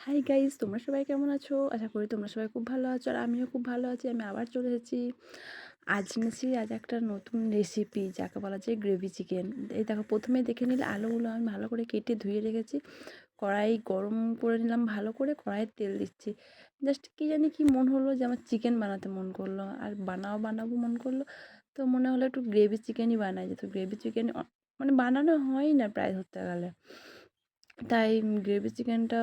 Hi guys, তোমরা সবাই কেমন আছো? আশা করি তোমরা সবাই খুব ভালো আছো আর আমিও খুব ভালো আছি। আমি আবার চলে এসেছি। আজ একটা নতুন রেসিপি যাকে বলা যায় গ্রেভি চিকেন। এই দেখো, প্রথমেই দেখে নিলে আলুগুলো আমি ভালো করে কেটে ধুয়ে রেখেছি। কড়াই গরম করে নিলাম, ভালো করে কড়াইয়ে তেল দিচ্ছি। জাস্ট কি জানি কি মন হলো যে আমার চিকেন বানাতে মন করলো, আর বানাবো মন করলো। তো মনে হলো একটু গ্রেভি চিকেনই বানাই, যেহেতু গ্রেভি চিকেন মানে বানানো হয় না প্রায় ধরতে গেলে। তাই গ্রেভি চিকেনটা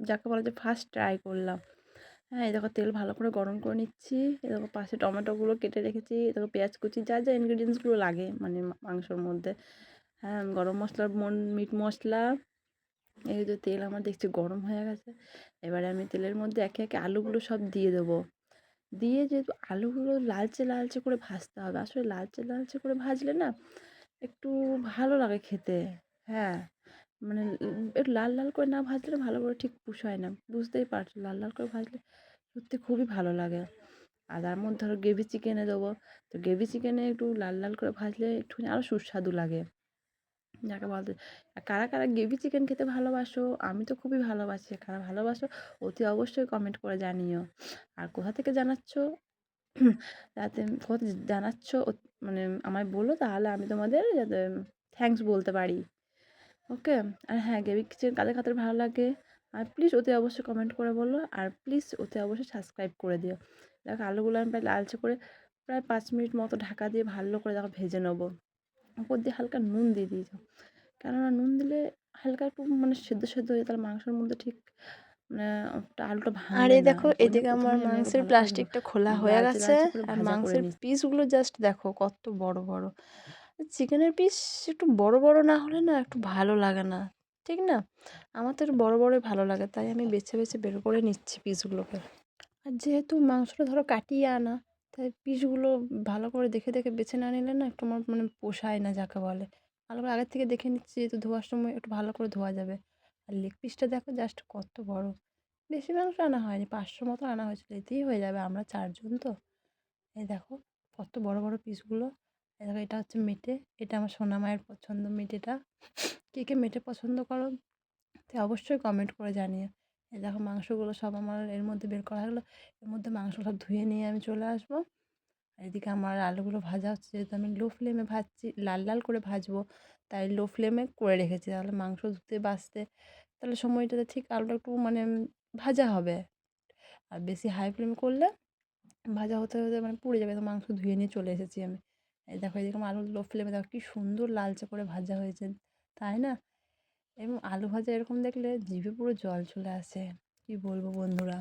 যাকে বলা যায় ফার্স্ট ট্রাই করলাম। হ্যাঁ, এই দেখো তেল ভালো করে গরম করে নিচ্ছি। এই দেখো পাশে টমেটোগুলো কেটে রেখেছি। এই দেখো পেঁয়াজ কুচি, যা ইনগ্রিডিয়েন্টসগুলো লাগে মানে মাংসর মধ্যে। হ্যাঁ, গরম মশলা, মিট মশলা। এই যে তেল আমার দেখছি গরম হয়ে গেছে। এবারে আমি তেলের মধ্যে একে একে আলুগুলো সব দিয়ে দেবো। দিয়ে যেহেতু আলুগুলো লালচে লালচে করে ভাজতে হবে, আসলে লালচে লালচে করে ভাজলে না একটু ভালো লাগে খেতে। হ্যাঁ, মানে একটু লাল লাল করে না ভাজলে ভালো করে ঠিক পুষায় না, বুঝতেই পারছো। লাল লাল করে ভাজলে সত্যি খুবই ভালো লাগে। আর তার মধ্যে ধরো গ্রেভি চিকেনে দেবো, তো গ্রেভি চিকেনে একটু লাল লাল করে ভাজলে একটুখানি আরও সুস্বাদু লাগে। যাকে বলতে, কারা কারা গ্রেভি চিকেন খেতে ভালোবাসো? আমি তো খুবই ভালোবাসি। কারা ভালোবাসো অতি অবশ্যই কমেন্ট করে জানিও। আর কোথা থেকে জানাচ্ছ যাতে কোথা জানাচ্ছ মানে আমায় বলো, তাহলে আমি তোমাদের যাতে থ্যাঙ্কস বলতে পারি। ওকে। আর হ্যাঁ, গ্রেভি চিকেন কাদের কাদের ভালো লাগে আর প্লিজ অতি অবশ্যই কমেন্ট করে বলো, আর প্লিজ অতি অবশ্যই সাবস্ক্রাইব করে দিও। দেখো আলুগুলো আমি প্রায় লালচে করে প্রায় 5 মিনিট মতো ঢাকা দিয়ে ভালো করে দেখো ভেজে নেবো। উপর দিয়ে হালকা নুন দিয়ে দিয়েছো, কেননা নুন দিলে হালকা একটু মানে সেদ্ধ সেদ্ধ হয়ে, তাহলে মাংসের মধ্যে ঠিক মানে আলুটা আর ভাঙবে এই না। দেখো, এই জন্য এদিকে আমার প্রথমেই আমি আগে মাংসের ভালো করে প্লাস্টিকটা খোলা হয়ে লালচে গেছে। লালচে করে আর ভাজা করে মাংসের নিই। পিসগুলো জাস্ট দেখো কত বড় বড়। চিকেনের পিস একটু বড় বড় না হলে না একটু ভালো লাগে না, ঠিক না? আমার তো একটু বড় বড়ই ভালো লাগে, তাই আমি বেছে বেছে বের করে নিচ্ছি পিসগুলোকে। আর যেহেতু মাংসটা ধরো কাটিয়ে আনা, তাই পিসগুলো ভালো করে দেখে দেখে বেছে না নিলে না একটু আমার মানে পোষায় না, যাকে বলে। ভালো করে আগের থেকে দেখে নিচ্ছি, যেহেতু ধোয়ার সময় একটু ভালো করে ধোয়া যাবে। আর লেগ পিসটা দেখো জাস্ট কত বড়। বেশি মাংস আনা হয়নি, 500 মতো আনা হয়েছিল, এতেই হয়ে যাবে, আমরা 4 জন তো। এই দেখো কত বড় বড় পিসগুলো। এই দেখো, এটা হচ্ছে মেটে। এটা আমার সোনা মায়ের পছন্দ মেটেটা। কে কে মেটে পছন্দ করো তো অবশ্যই কমেন্ট করে জানিও। এই দেখো মাংসগুলো সব আমার এর মধ্যে বের করা হলো। এর মধ্যে মাংস সব ধুয়ে নিয়ে আমি চলে আসবো। আর এদিকে আমার আলুগুলো ভাজা হচ্ছে, যেহেতু আমি লো ফ্লেমে ভাজছি, লাল লাল করে ভাজবো, তাই লো ফ্লেমে করে রেখেছি। তাহলে মাংস ধুতে বাছতে তাহলে সময়টাতে ঠিক আলুটা একটু মানে ভাজা হবে। আর বেশি হাই ফ্লেম করলে ভাজা হতে হতে মানে পুড়ে যাবে। তো মাংস ধুয়ে নিয়ে চলে এসেছি আমি। এই দেখো, এদিকে আমার আলু লো ফ্লেমে দেখো কি সুন্দর লালচে করে ভাজা হয়েছে, তাই না? এবং আলু ভাজা এরকম দেখলে জিভে পুরো জল চলে আসে, কি বলবো বন্ধুরা।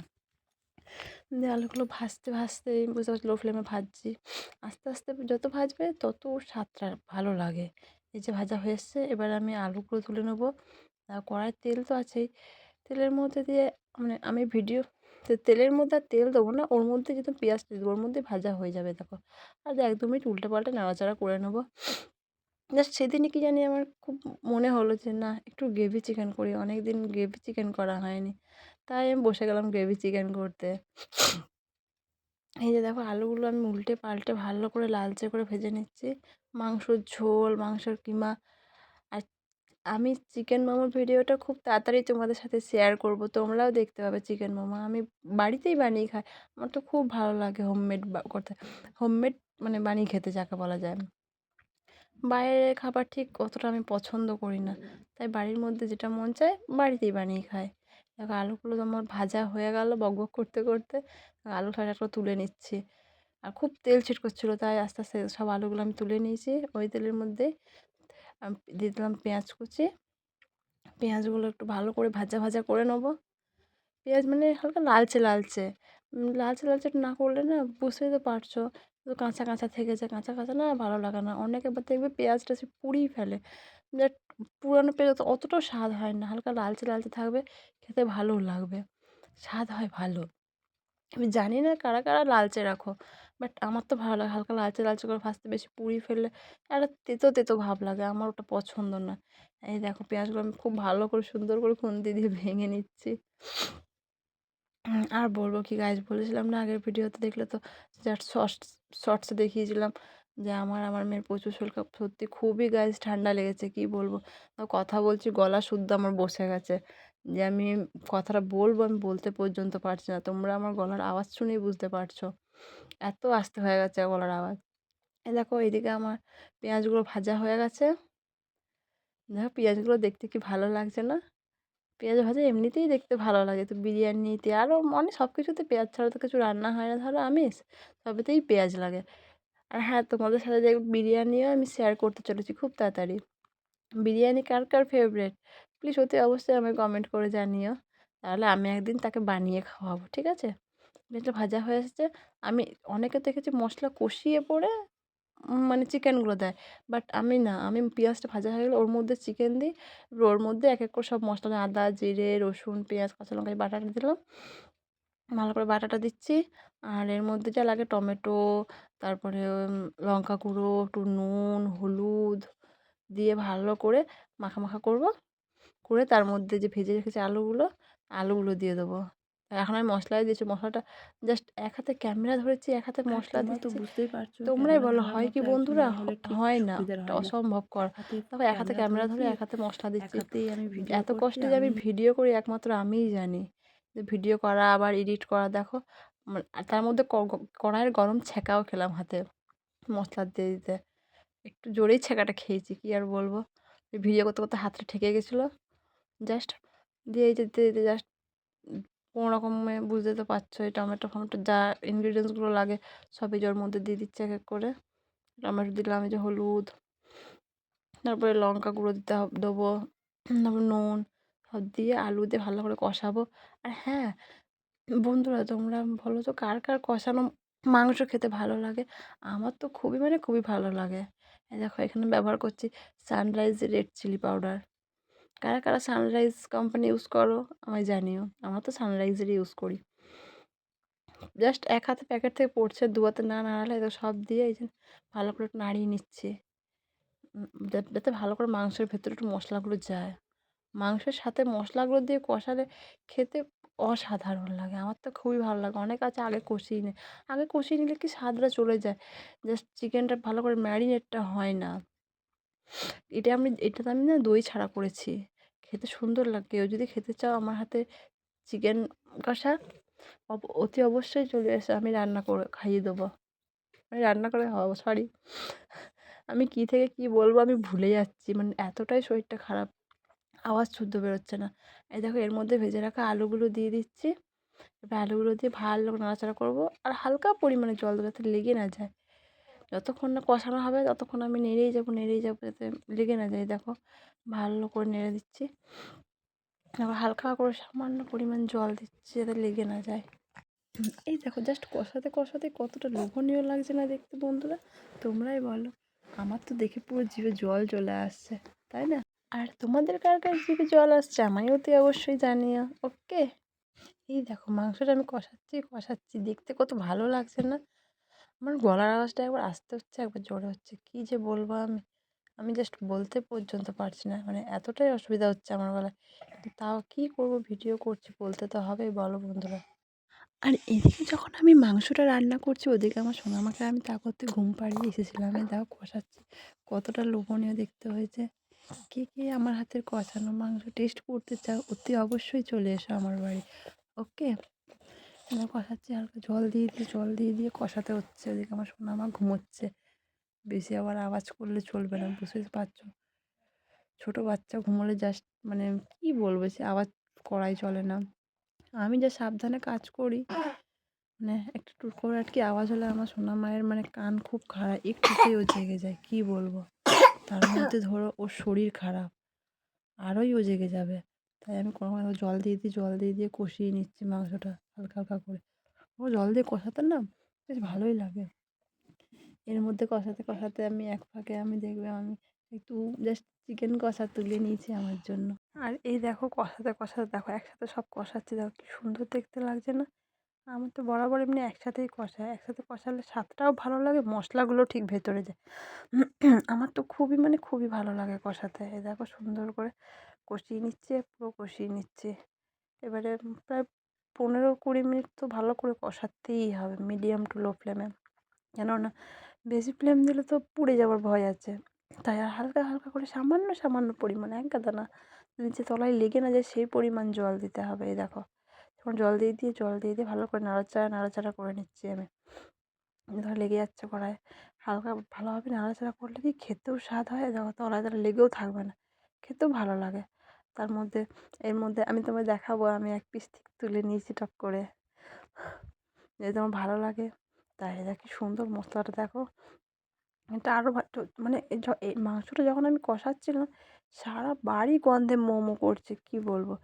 দিয়ে আলুগুলো ভাজতে ভাজতে বুঝতে পারছি লো ফ্লেমে ভাজছি। আস্তে আস্তে যত ভাজবে তত স্বাদটা ভালো লাগে। এই যে ভাজা হয়ে এসছে, এবার আমি আলুগুলো তুলে নেবো। কড়াইয়ের তেল তো আছেই, তেলের মধ্যে দিয়ে মানে আমি তেলের মধ্যে আর তেল দেবো না, ওর মধ্যে যেহেতু পেঁয়াজটা দেবো, ওর মধ্যে ভাজা হয়ে যাবে দেখো। আর 1-2 মিনিট উল্টে পাল্টে নাড়াচাড়া করে নেবো। জাস্ট সেদিনই কি জানি আমার খুব মনে হলো যে না, একটু গ্রেভি চিকেন করি, অনেক দিন গ্রেভি চিকেন করা হয়নি, তাই আমি বসে গেলাম গ্রেভি চিকেন করতে। এই যে দেখো আলুগুলো আমি উল্টে পাল্টে ভালো করে লালচে করে ভেজে নিচ্ছি। মাংসর ঝোল, মাংসর কিমা। আর আমি চিকেন মোমোর ভিডিওটা খুব তাড়াতাড়ি তোমাদের সাথে শেয়ার করব, তোমরাও দেখতে পাবে চিকেন মোমো। আমি বাড়িতেই বানিয়ে খাই, আমার তো খুব ভালো লাগে হোমমেড করতে। হোমমেড মানে বানিয়ে খেতে যাকে বলা যায়। বাইরের খাবার ঠিক অতটা আমি পছন্দ করি না, তাই বাড়ির মধ্যে যেটা মন চায় বাড়িতেই বানিয়ে খাই। দেখো আলুগুলো তো আমার ভাজা হয়ে গেল বকবক করতে করতে। আলুটা একটা তুলে নিচ্ছি। আর খুব তেল ছিটকোচ্ছিলো, তাই আস্তে আস্তে সব আলুগুলো আমি তুলে নিয়েছি। ওই তেলের মধ্যে দিয়ে দিলাম পেঁয়াজ কুচি। পেঁয়াজগুলো একটু ভালো করে ভাজা ভাজা করে নেবো। পেঁয়াজ মানে হালকা লালচে লালচে। লালচে লালচে না করলে না, বুঝতেই তো পারছো, তো কাঁচা কাঁচা থেকে যায়। কাঁচা কাঁচা না ভালো লাগে না। অনেকে আবার দেখবে পেঁয়াজটা সে পুড়িয়ে ফেলে। বাট পুরানো পেঁয়াজ অতটাও স্বাদ হয় না, হালকা লালচে লালচে থাকবে, খেতে ভালোও লাগবে, স্বাদ হয় ভালো। আমি জানি না কারা কারা লালচে রাখো, বাট আমার তো ভালো লাগে হালকা লালচে লালচে করে ভাজতে। বেশি পুড়িয়ে ফেললে একটা তেতো তেতো ভাব লাগে, আমার ওটা পছন্দ না। এই দেখো পেঁয়াজগুলো আমি খুব ভালো করে সুন্দর করে খুন্তি দিয়ে ভেঙে নিচ্ছি। আর বলবো কি গাইস, বলেছিলাম না আগের ভিডিওতে দেখলে তো, জাস্ট শর্টসে দেখিয়েছিলাম যে আমার মেয়ের প্রচুর শরীর খারাপ। সত্যি খুবই গাইস ঠান্ডা লেগেছে, কি বলবো। তো কথা বলছি গলা শুদ্ধ আমার বসে গেছে, যে আমি কথাটা বলবো আমি বলতে পর্যন্ত পারছি না। তোমরা আমার গলার আওয়াজ শুনেই বুঝতে পারছো। এত আস্তে হয়ে গেছে গলার আওয়াজ। এই দেখো এইদিকে আমার পেঁয়াজগুলো ভাজা হয়ে গেছে। দেখো পেঁয়াজগুলো দেখতে কি ভালো লাগছে না? পেঁয়াজ ভাজা এমনিতেই দেখতে ভালো লাগে। তো বিরিয়ানিতে আরও অনেক সব কিছুতে পেঁয়াজ ছাড়া তো কিছু রান্না হয় না, ধরো আমিষ, সবেতেই পেঁয়াজ লাগে। আর হ্যাঁ, তোমাদের সাথে যে বিরিয়ানিও আমি শেয়ার করতে চলেছি খুব তাড়াতাড়ি। বিরিয়ানি কার কার ফেভারিট প্লিজ অতি অবশ্যই আমাকে কমেন্ট করে জানিও। তাহলে আমি একদিন তাকে বানিয়ে খাওয়াবো, ঠিক আছে? পেঁয়াজটা ভাজা হয়ে এসেছে। আমি অনেকে দেখেছি মশলা কষিয়ে পরে মানে চিকেনগুলো দেয়, বাট আমি না, আমি পেঁয়াজটা ভাজা হয়ে গেলে ওর মধ্যে চিকেন দিই। এবার ওর মধ্যে এক এক করে সব মশলা, আদা জিরে রসুন পেঁয়াজ কাঁচা লঙ্কা এই বাটাটা দিলাম, ভালো করে বাটাটা দিচ্ছি। আর এর মধ্যে যা লাগে টমেটো, তারপরে লঙ্কা গুঁড়ো, একটু নুন হলুদ দিয়ে ভালো করে মাখা মাখা করবো। করে তার মধ্যে যে ভেজে রেখেছি আলুগুলো দিয়ে দেবো। এখন আমি মশলাই দিয়েছি, মশলাটা জাস্ট এক হাতে ক্যামেরা ধরেছি, এক হাতে আর মশলা তোমরা তো দিচ্ছি। বুঝতেই পারছো তোমরাই ক্যামেরা বলো ধরার হয় কি মতো একজন বন্ধুরা? না হলে ঠিক হয় না, সুবিধার এটা হয় না। অসম্ভবকর। এক হাতে দেখো এক হাতে ক্যামেরা ক্যামেরা ধরে ধরেছি, এক হাতে মশলা এক দিচ্ছি। হাতেই আমি ভিডিও এত করছি। কষ্টে যে আমি আমি ভিডিও করি একমাত্র আমিই জানি। যে ভিডিও করা আবার এডিট করা দেখো, আর তার মধ্যে কড়াইয়ের গরম ছ্যাঁকাও খেলাম হাতে মশলা দিতে দিতে। একটু জোরেই ছ্যাঁকাটা খেয়েছি, কি আর বলবো। ভিডিও করতে করতে হাতটা ঠেকে গেছিলো জাস্ট। দিয়ে এই যেতে যেতে জাস্ট কোনো রকমে বুঝতে তো পারছো এই টমেটো ফমেটো যা ইনগ্রিডিয়েন্টসগুলো লাগে সবই ওর মধ্যে দিয়ে দিচ্ছি এক এক করে। টমেটো দিলাম, এই যে হলুদ, তারপরে লঙ্কা গুঁড়ো দেবো, তারপর নুন সব দিয়ে আলু দিয়ে ভালো করে কষাবো। আর হ্যাঁ বন্ধুরা, তোমরা বলো তো কার কার কষানো মাংস খেতে ভালো লাগে? আমার তো খুবই মানে খুবই ভালো লাগে। এই দেখো এখানে ব্যবহার করছি সানরাইজ রেড চিলি পাউডার। কারা কারা সানরাইজ কোম্পানি ইউজ করো আমায় জানিও। আমরা তো সানরাইজেরই ইউজ করি। জাস্ট এক হাতে প্যাকেট থেকে পড়ছে, দু হাতে না নাড়ালে তো সব দিয়ে এই যে ভালো করে একটু নাড়িয়ে নিচ্ছি। যাতে ভালো করে মাংসের ভেতরে একটু মশলাগুলো যায়। মাংসের সাথে মশলাগুলো দিয়ে কষালে খেতে অসাধারণ লাগে। আমার তো খুবই ভালো লাগে। অনেকে আছে আগে কষিয়ে নেয়। আগে কষিয়ে নিলে কি স্বাদটা চলে যায়। জাস্ট চিকেনটা ভালো করে ম্যারিনেটটা হয় না। এটাতে আমি না দই ছাড়া করেছি। খেতে সুন্দর লাগে। কেউ যদি খেতে চাও আমার হাতে চিকেন কষা অতি অবশ্যই চলে এসো। আমি রান্না করে খাইয়ে দেবো। আমি রান্না করে খাওয়াবো, সরি। আমি কী থেকে কী বলবো আমি ভুলে যাচ্ছি। মানে এতটাই শরীরটা খারাপ। আওয়াজ শুদ্ধ বেরোচ্ছে না। এই দেখো এর মধ্যে ভেজে রাখা আলুগুলো দিয়ে দিচ্ছি। এবার আলুগুলো দিয়ে ভালো করে নাড়াচাড়া করবো। আর হালকা পরিমাণে জল দেবো যাতে লেগে না যায়। যতক্ষণ না কষানো হবে ততক্ষণ আমি নেড়েই যাবো যাতে লেগে না যায়। দেখো ভালো করে নেড়ে দিচ্ছি। আবার হালকা করে সামান্য পরিমাণ জল দিচ্ছি যাতে লেগে না যায়। এই দেখো জাস্ট কষাতে কষাতে কতটা লোভনীয় লাগছে না দেখতে বন্ধুরা? তোমরাই বলো। আমার তো দেখে পুরো জিভে জল চলে আসছে, তাই না? আর তোমাদের কার কার জিভে জল আসছে আমায় অতি অবশ্যই জানিও, ওকে? এই দেখো মাংসটা আমি কষাচ্ছি দেখতে কত ভালো লাগছে না? আমার গলার আওয়াজটা একবার আস্তে হচ্ছে একবার জোরে হচ্ছে, কী যে বলবো আমি। আমি জাস্ট বলতে পর্যন্ত পারছি না, মানে এতটাই অসুবিধা হচ্ছে আমার গলায়। কিন্তু তাও কী করবো, ভিডিও করছি, বলতে তো হবেই, বলো বন্ধুরা। আর এদিকে যখন আমি মাংসটা রান্না করছি ওদিকে আমার সোনামাকে আমি তা করতে ঘুম পাড়িয়ে এসেছিলাম। এই দেখো কষাচ্ছি, কতটা লোভনীয় দেখতে হয়েছে। কে কে আমার হাতের কষানো মাংস টেস্ট করতে চাও অতি অবশ্যই চলে এসো আমার বাড়ি, ওকে? আমি কষাচ্ছি, হালকা জল দিয়ে দিয়ে কষাতে হচ্ছে। ওদিকে আমার সোনামা ঘুমোচ্ছে। বেশি আবার আওয়াজ করলে চলবে না, বুঝতেই পারছো। ছোটো বাচ্চা ঘুমোলে জাস্ট মানে কী বলবো, সে আওয়াজ করাই চলে না। আমি যা সাবধানে কাজ করি, মানে একটু টুক করে আর কি আওয়াজ হলে আমার সোনা মায়ের মানে কান খুব খারাপ, একটুতেই ও জেগে যায়, কী বলবো। তার মধ্যে ধরো ওর শরীর খারাপ, আরোই ও জেগে যাবে। তাই আমি কোনো জল দিয়ে দিয়ে কষিয়ে নিচ্ছি মাংসটা হালকা হালকা করে। ও জল দিয়ে কষাতে না বেশ ভালোই লাগে। এর মধ্যে কষাতে কষাতে আমি এক ফাঁকে আমি দেখবে আমি একটু জাস্ট চিকেন কষা তুলে নিয়েছি আমার জন্য। আর এই দেখো কষাতে কষাতে দেখো একসাথে সব কষাচ্ছি, দেখো কি সুন্দর দেখতে লাগছে না? আমার তো বরাবর এমনি একসাথেই কষায়, একসাথে কষালে স্বাদটাও ভালো লাগে, মশলাগুলো ঠিক ভেতরে যায়। আমার তো খুবই মানে খুবই ভালো লাগে কষাতে। এই দেখো সুন্দর করে কষিয়ে নিচ্ছি, পুরো কষিয়ে নিচ্ছি। এবারে প্রায় 15-20 মিনিট তো ভালো করে কষাতেই হবে মিডিয়াম টু লো ফ্লেমে। কেননা বেশি ফ্লেম দিলে তো পুড়ে যাওয়ার ভয় আছে। তাই আর হালকা হালকা করে সামান্য সামান্য পরিমাণে, এক গাদা না, নিচে তলায় লেগে না যায় সেই পরিমাণ জল দিতে হবে। এই দেখো এখন জল দিয়ে ভালো করে নাড়াচাড়া করে নিচ্ছি আমি। ধর লেগে যাচ্ছে কড়াইয়ে, হালকা ভালোভাবে নাড়াচাড়া করলে কি খেতেও স্বাদ হয়, দেখো তলায় লেগেও থাকবে না, খেতেও ভালো লাগে। তার মধ্যে এর মধ্যে আমি তোমায় দেখাবো আমি এক পিস ঠিক তুলে নিয়েছি টক করে, যদি আমার ভালো লাগে। তাই দেখো কি সুন্দর মশলাটা দেখো, এটা আরও মানে এই মাংসটা যখন আমি কষাচ্ছিলাম সারা বাড়ি গন্ধে মোমো করছে, কি বলবো,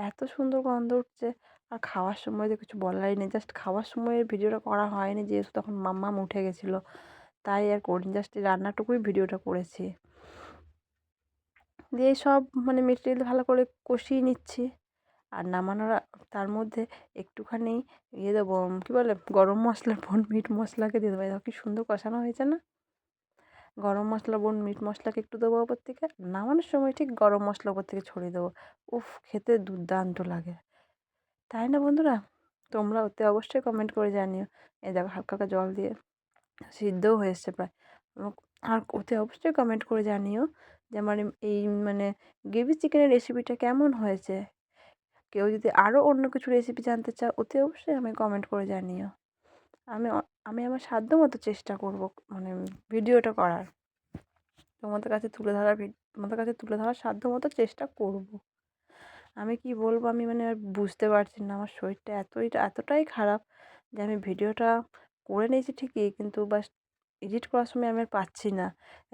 এত সুন্দর গন্ধ উঠছে। আর খাওয়ার সময় তো কিছু বলারই নেই, জাস্ট খাওয়ার সময় ভিডিওটা করা হয়নি যেহেতু তখন মাম্মাম উঠে গেছিলো, তাই আর করিনি, জাস্ট এই রান্নাটুকুই ভিডিওটা করেছি। দিয়ে সব মানে মেটেরিয়াল ভালো করে কষিয়ে নিচ্ছি। আর নামানোর তার মধ্যে একটুখানি দেবো, কী বলে, গরম মশলা, মিট মশলাকে দিয়ে দেবো। দেখো কি সুন্দর কষানো হয়েছে না, গরম মশলা মিট মশলাকে একটু দেবো ওপর থেকে, নামানোর সময় ঠিক গরম মশলা ওপর থেকে ছড়িয়ে দেবো। উফ, খেতে দুর্দান্ত লাগে, তাই না বন্ধুরা? তোমরা ওতে অবশ্যই কমেন্ট করে জানিও। এই দেখো হালকা হালকা জল দিয়ে সিদ্ধও হয়ে এসছে প্রায়। আর ওতে অবশ্যই কমেন্ট করে জানিও যে আমার এই মানে গ্রেভি চিকেনের রেসিপিটা কেমন হয়েছে। কেউ যদি আরও অন্য কিছু রেসিপি জানতে চাও ওতে অবশ্যই আমায় কমেন্ট করে জানিও। আমি আমার সাধ্য মতো চেষ্টা করব মানে ভিডিওটা করার, তোমাদের কাছে তুলে ধরার সাধ্য মতো চেষ্টা করব। আমি কি বলবো, আমি মানে আর বুঝতে পারছি না, আমার শরীরটা এতটাই খারাপ যে আমি ভিডিওটা করে নিয়েছি ঠিকই, কিন্তু বাস এডিট করার সময় আমি আর পাচ্ছি না।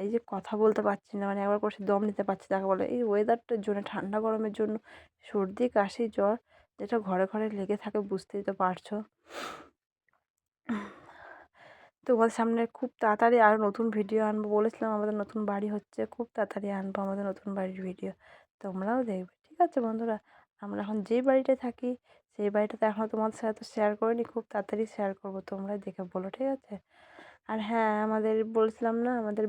এই যে কথা বলতে পারছি না, মানে একবার করে দম নিতে পারছি যাকে বলে, এই ওয়েদারটার জন্য, ঠান্ডা গরমের জন্য সর্দি কাশি জ্বর যেটা ঘরে ঘরে লেগে থাকে, বুঝতেই তো পারছো। তোমাদের সামনে খুব তাড়াতাড়ি আরও নতুন ভিডিও আনবো, বলেছিলাম আমাদের নতুন বাড়ি হচ্ছে, খুব তাড়াতাড়ি আনবো আমাদের নতুন বাড়ির ভিডিও, তোমরাও দেখবে, ঠিক আছে বন্ধুরা? আমরা এখন যেই বাড়িটায় থাকি সেই বাড়িটাতে এখনও তোমাদের সাথে তো শেয়ার করিনি, খুব তাড়াতাড়ি শেয়ার করবো, তোমরাই দেখে বলো, ঠিক আছে? আর হ্যাঁ, আমাদের বলছিলাম না আমাদের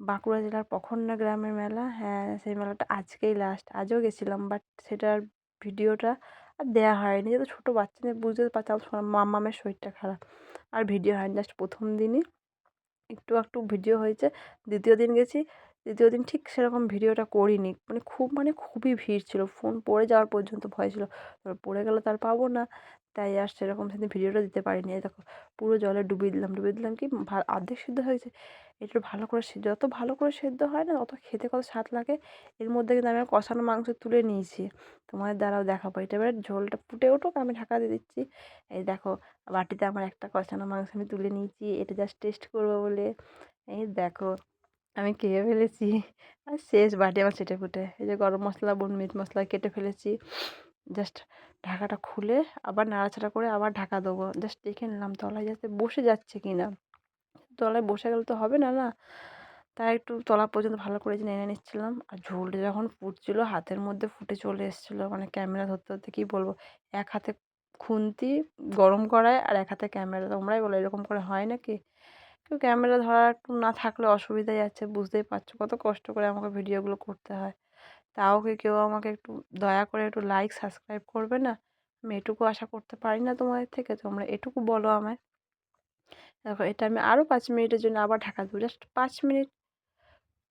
বাঁকুড়া জেলার পখন্না গ্রামের মেলা, হ্যাঁ সেই মেলাটা আজকেই লাস্ট, আজও গেছিলাম, বাট সেটার ভিডিওটা আর দেওয়া হয়নি, যেহেতু ছোটো বাচ্চাদের বুঝতে পারছি আমার মাম্মামের শরীরটা খারাপ, আর ভিডিও হয়নি, জাস্ট প্রথম দিনই একটু একটু ভিডিও হয়েছে। দ্বিতীয় দিন গেছি, দ্বিতীয় দিন ঠিক সেরকম ভিডিওটা করিনি, মানে খুবই ভিড় ছিল, ফোন পড়ে যাওয়ার পর্যন্ত ভয় ছিল, এবার পড়ে গেলে তো আর পাবো না, তাই আর সেরকম সেদিন ভিডিওটা দিতে পারিনি। এই দেখো পুরো জলে ডুবিয়ে দিলাম কি অর্ধেক সিদ্ধ হয়েছে, একটু ভালো করে যত ভালো করে সেদ্ধ হয় না অত খেতে কত স্বাদ লাগে। এর মধ্যে কিন্তু আমি কষানো মাংস তুলে নিয়েছি, তোমাদের দ্বারাও দেখাবো, এটা এবার ঝোলটা ফুটে উঠুক আমি ঢাকা দিয়ে দিচ্ছি। এই দেখো বাটিতে আমার একটা কষানো মাংস আমি তুলে নিয়েছি, এটা জাস্ট টেস্ট করবো বলে। এই দেখো আমি খেয়ে ফেলেছি, আর শেষ বাটি আমার চেটেপুটে। এই যে গরম মশলা মিট মশলা কেটে ফেলেছি, জাস্ট ঢাকাটা খুলে আবার নাড়াচাড়া করে আবার ঢাকা দেবো, জাস্ট দেখে নিলাম তলায় যাতে বসে যাচ্ছে কি না, তলায় বসে গেলে তো হবে না, না? তাই একটু তলা পর্যন্ত ভালো করে নেড়ে নিচ্ছিলাম। আর ঝোলটা যখন ফুটছিলো হাতের মধ্যে ফুটে চলে এসেছিলো, মানে ক্যামেরা ধরতে ধরতে কী বলবো, এক হাতে খুন্তি গরম কড়ায় আর এক হাতে ক্যামেরা, তোমরাই বলো এরকম করে হয় নাকি? কেউ ক্যামেরা ধরা একটু না থাকলে অসুবিধাই আছে, বুঝতেই পারছো কত কষ্ট করে আমাকে ভিডিওগুলো করতে হয়। তাও কি কেউ আমাকে একটু দয়া করে একটু লাইক সাবস্ক্রাইব করবে না? আমি এটুকু আশা করতে পারি না তোমাদের থেকে, তোমরা এটুকু বলো আমায়। দেখো এটা আমি আরও 5 মিনিটের জন্য আবার ঢাকা দেবো, জাস্ট 5 মিনিট,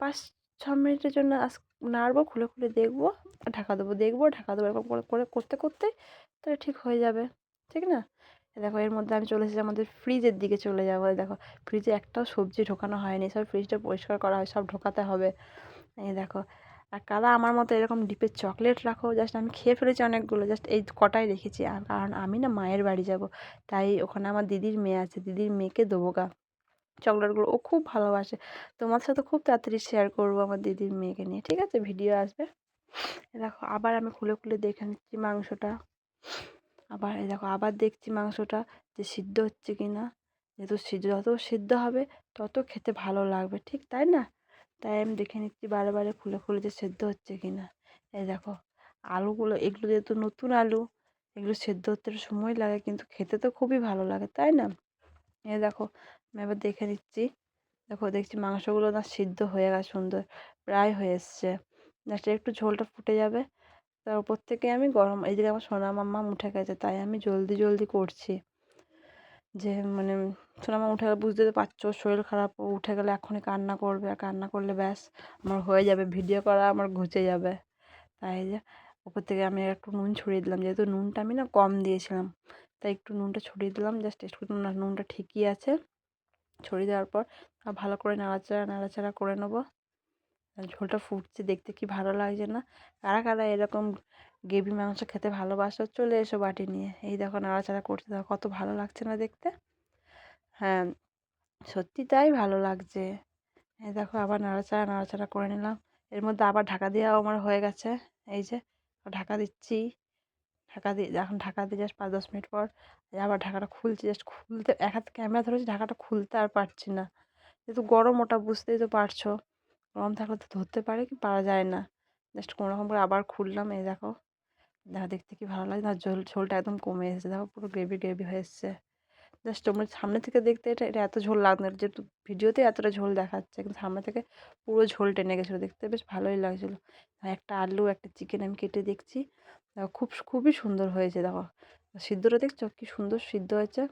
5-6 মিনিটের জন্য নাড়বো, খুলে খুলে দেখবো, ঢাকা দেবো, এরকম করে করে করতে করতে তাহলে ঠিক হয়ে যাবে, ঠিক না? দেখো এর মধ্যে আমি চলে এসেছি আমাদের ফ্রিজের দিকে চলে যাবো। দেখো ফ্রিজে একটাও সবজি ঢোকানো হয়নি, সব ফ্রিজটা পরিষ্কার করা হয়, সব ঢোকাতে হবে। এই দেখো, আর কারা আমার মতো এরকম ডিপের চকলেট রাখো, জাস্ট আমি খেয়ে ফেলেছি অনেকগুলো, জাস্ট এই কটাই রেখেছি, আর কারণ আমি না মায়ের বাড়ি যাব, তাই ওখানে আমার দিদির মেয়ে আছে, দিদির মেয়েকে দেবো গা চকলেটগুলো, ও খুব ভালোবাসে। তোমার সাথে খুব তাড়াতাড়ি শেয়ার করবো আমার দিদির মেয়েকে নিয়ে, ঠিক আছে? ভিডিও আসবে। দেখো আবার আমি খুলে খুলে দেখে নিচ্ছি মাংসটা, আবার এই দেখো আবার দেখছি মাংসটা যে সিদ্ধ হচ্ছে কি না, যেহেতু যত সিদ্ধ হবে তত খেতে ভালো লাগবে, ঠিক তাই না? তাই আমি দেখে নিচ্ছি বারে বারে খুলে খুলে যে সেদ্ধ হচ্ছে কি না। এই দেখো আলুগুলো, এগুলো যেহেতু নতুন আলু, এগুলো সেদ্ধ হতে একটু সময় লাগে, কিন্তু খেতে তো খুবই ভালো লাগে, তাই না? এই দেখো আমি এবার দেখে নিচ্ছি, দেখো দেখছি মাংসগুলো না সিদ্ধ হয়ে গেছে সুন্দর, প্রায় হয়ে এসছে, জাস্ট একটু ঝোলটা ফুটে যাবে, তার উপর থেকে আমি গরম, এইদিকে আমার সোনা মাম্মা উঠে গেছে তাই আমি জলদি জলদি করছি, যে মানে সোনা মামা উঠে গেলে বুঝতে তো পারছো ওর শরীর খারাপ, ও উঠে গেলে এখনই কান্না করবে, আর কান্না করলে ব্যাস আমার হয়ে যাবে, ভিডিও করা আমার ঘুচে যাবে, তাই যে ওপর থেকে আমি একটু নুন ছড়িয়ে দিলাম, যেহেতু নুনটা আমি না কম দিয়েছিলাম, তাই একটু নুনটা ছড়িয়ে দিলাম, জাস্ট টেস্ট করলাম না নুনটা ঠিকই আছে। ছড়িয়ে দেওয়ার পর ভালো করে নাড়াচাড়া করে নেবো। আর ঝোলটা ফুটছে, দেখতে কি ভালো লাগছে না? কারা কারা এরকম গ্রেভি মাংস খেতে ভালোবাসো চলে এসো বাটি নিয়ে। এই দেখো নাড়াচাড়া করতে দেখো কত ভালো লাগছে না দেখতে? হ্যাঁ, সত্যি তাই ভালো লাগছে। এই দেখো আবার নাড়াচাড়া করে নিলাম। এর মধ্যে আবার ঢাকা দেওয়াও আমার হয়ে গেছে। এই যে ঢাকা দিচ্ছি, এখন ঢাকা দিয়ে জাস্ট 5-10 মিনিট পর এই আবার ঢাকাটা খুলছি, জাস্ট খুলতে এক হাতে ক্যামেরা ধরেছি, ঢাকাটা খুলতে আর পারছি না, যেহেতু গরম, ওটা বুঝতেই তো পারছো। গরম থাকলে তো ধরতে পারে কি পারা যায় না। জাস্ট কোনো রকম করে আবার খুললাম। এই দেখো দেখতে কি ভালো লাগে। আর ঝোলটা একদম কমে এসেছে, দেখো পুরো গ্রেভি হয়ে এসছে। জাস্ট তোমরা সামনে থেকে দেখতে এটা এত ঝোল লাগতো না, যেহেতু ভিডিওতে এতটা ঝোল দেখাচ্ছে, কিন্তু সামনে থেকে পুরো ঝোল টেনে গেছিলো, দেখতে বেশ ভালোই লাগছিলো। আর একটা আলু একটা চিকেন আমি কেটে দেখছি, দেখো খুবই সুন্দর হয়েছে। দেখো সিদ্ধটা দেখছো কি সুন্দর সিদ্ধ হয়েছে।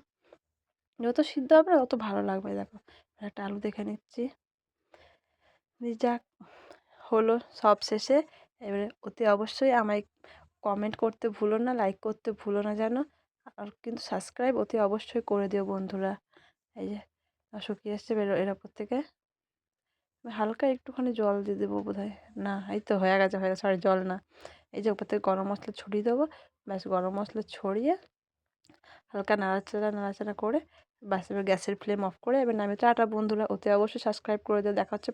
যত সিদ্ধ হবে না তত ভালো লাগবে। দেখো একটা আলু দেখে নিচ্ছি। যাক, হলো সব শেষে। এবারে অতি অবশ্যই আমায় কমেন্ট করতে ভুলো না, লাইক করতে ভুলো না যেন। আর কিন্তু সাবস্ক্রাইব অতি অবশ্যই করে দিও বন্ধুরা। এই যে শুকিয়ে এসছে এর ওপর থেকে হালকা একটুখানি জল দিয়ে দেবো বোধহয়। না, এই তো হয়ে গেছে সরি, জল না। এই যে উপর থেকে গরম মশলা ছড়িয়ে দেবো। ব্যাস, গরম মশলা ছড়িয়ে হালকা নাড়াচাড়া করে ব্যাস, এবার গ্যাসের ফ্লেম অফ করে এবার নামিয়ে। টাটা বন্ধুরা, অতি অবশ্যই সাবস্ক্রাইব করে দিও। দেখা হচ্ছে